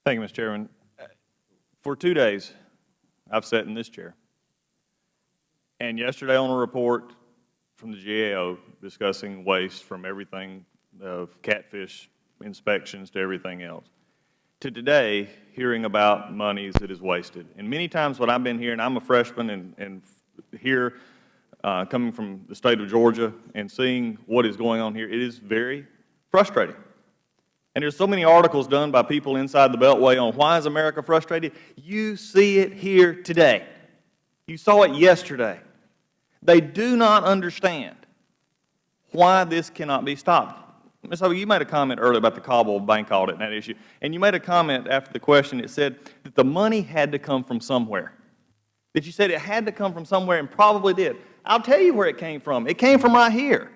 Thank you, Mr. Chairman. For 2 days, I've sat in this chair. And yesterday on a report from the GAO discussing waste from everything of catfish inspections to everything else, to today hearing about monies that is wasted. And many times what I've been hearing, I'm a freshman and here coming from the state of Georgia and seeing what is going on here, it is very frustrating. And there's so many articles done by people inside the Beltway on why is America frustrated. You see it here today. You saw it yesterday. They do not understand why this cannot be stopped. Ms. Hogan, you made a comment earlier about the Cobble Bank audit and that issue, and you made a comment after the question that said that the money had to come from somewhere, that you said it had to come from somewhere and probably did. I'll tell you where it came from. It came from right here.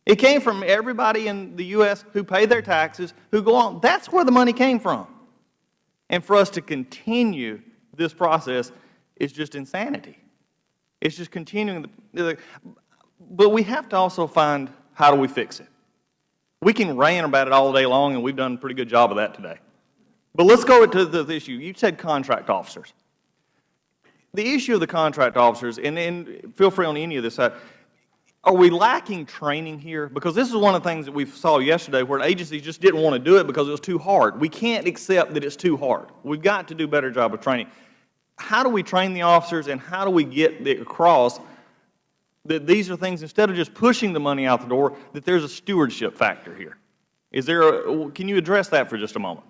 It came from everybody in the U.S. who pay their taxes, who go on. That's where the money came from. And for us to continue this process is just insanity. It's just continuing. But we have to also find how do we fix it. We can rant about it all day long, and we've done a pretty good job of that today. But let's go to the issue. You said contract officers. The issue of the contract officers, and feel free on any of this side, are we lacking training here? Because this is one of the things that we saw yesterday where agencies just didn't want to do it because it was too hard. We can't accept that it's too hard. We've got to do a better job of training. How do we train the officers, and how do we get it across that these are things, instead of just pushing the money out the door, that there's a stewardship factor here? Is there can you address that for just a moment?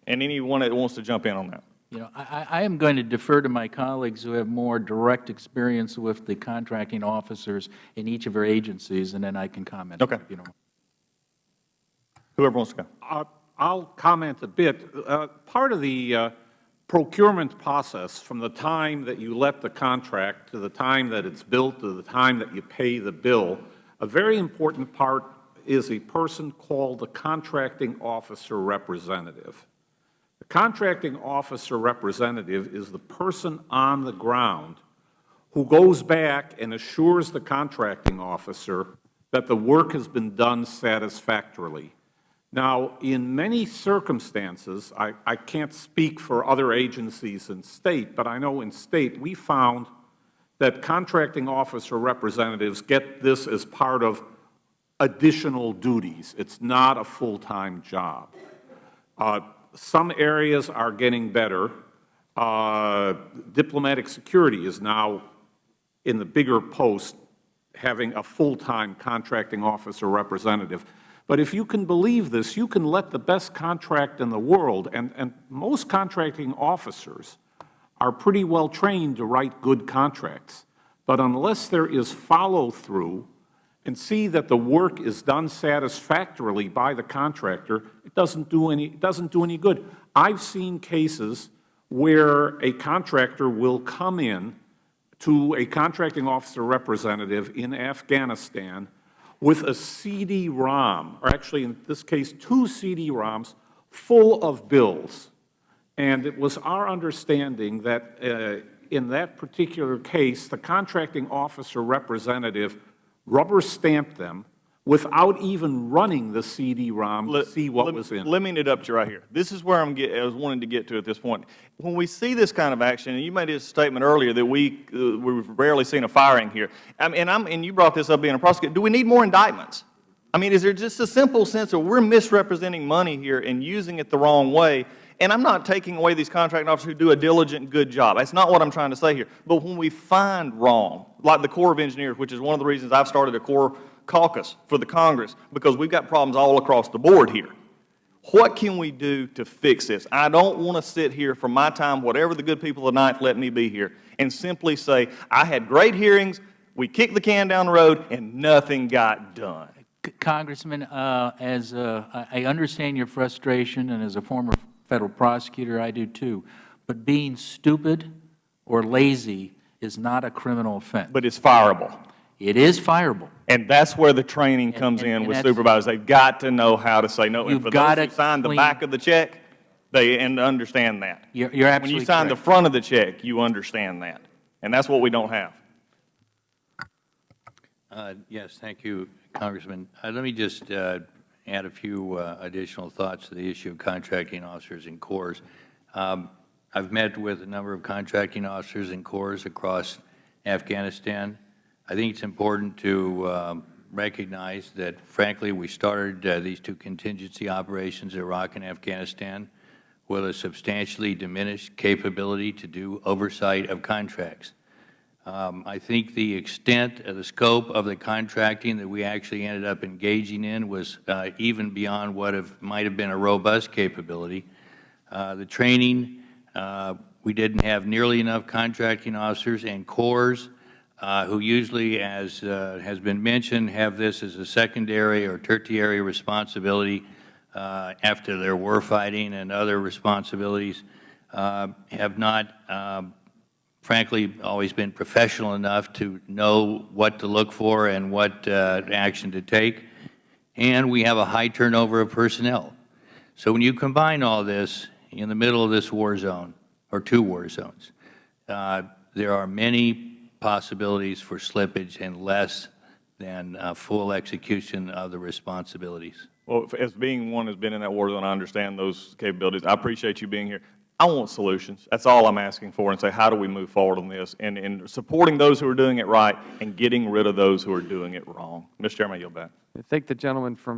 And anyone that wants to jump in on that. You know, I am going to defer to my colleagues who have more direct experience with the contracting officers in each of our agencies, and then I can comment. Okay. You know. Whoever wants to go. I'll comment a bit. Part of the procurement process, from the time that you let the contract to the time that it's built to the time that you pay the bill, a very important part is a person called the contracting officer representative. The contracting officer representative is the person on the ground who goes back and assures the contracting officer that the work has been done satisfactorily. Now, in many circumstances, I can't speak for other agencies in State, but I know in State we found that contracting officer representatives get this as part of additional duties. It's not a full-time job. Some areas are getting better. Diplomatic security is now in the bigger post having a full-time contracting officer representative. But if you can believe this, you can let the best contract in the world, and most contracting officers are pretty well trained to write good contracts. But unless there is follow-through and see that the work is done satisfactorily by the contractor, it doesn't do any good. I've seen cases where a contractor will come in to a contracting officer representative in Afghanistan with a CD-ROM, or actually in this case 2 CD-ROMs, full of bills. And it was our understanding that in that particular case, the contracting officer representative rubber-stamped them without even running the CD-ROM to see what was in it. Let me interrupt you right here. This is where I was wanting to get to at this point. When we see this kind of action, and you made a statement earlier that we've rarely seen a firing here, and you brought this up being a prosecutor, do we need more indictments? I mean, is there just a simple sense of we're misrepresenting money here and using it the wrong way? And I'm not taking away these contracting officers who do a diligent, good job. That's not what I'm trying to say here. But when we find wrong, like the Corps of Engineers, which is one of the reasons I've started a Corps caucus for the Congress, because we've got problems all across the board here. What can we do to fix this? I don't want to sit here for my time, whatever the good people of the Ninth let me be here, and simply say, I had great hearings, we kicked the can down the road, and nothing got done. Congressman, I understand your frustration, and as a former Federal prosecutor, I do too. But being stupid or lazy is not a criminal offense. But it's fireable. It is fireable. And that's where the training comes in with supervisors. They've got to know how to say no. And for those who sign the back of the check, they understand that. You're absolutely correct. When you sign the front of the check, you understand that. And that's what we don't have. Yes, thank you, Congressman. Let me just add a few additional thoughts to the issue of contracting officers and corps. I've met with a number of contracting officers and corps across Afghanistan. I think it's important to recognize that, frankly, we started these two contingency operations in Iraq and Afghanistan with a substantially diminished capability to do oversight of contracts. I think the extent of the scope of the contracting that we actually ended up engaging in was even beyond what might have been a robust capability. The training, we didn't have nearly enough contracting officers and corps who usually, as has been mentioned, have this as a secondary or tertiary responsibility after their warfighting and other responsibilities, have not frankly, always been professional enough to know what to look for and what action to take. And we have a high turnover of personnel. So when you combine all this in the middle of this war zone, or two war zones, there are many possibilities for slippage and less than full execution of the responsibilities. Well, as being one who's been in that war zone, I understand those capabilities. I appreciate you being here. I want solutions. That's all I'm asking for, and say, how do we move forward on this? And supporting those who are doing it right and getting rid of those who are doing it wrong. Mr. Chairman, I yield back. I thank the gentleman from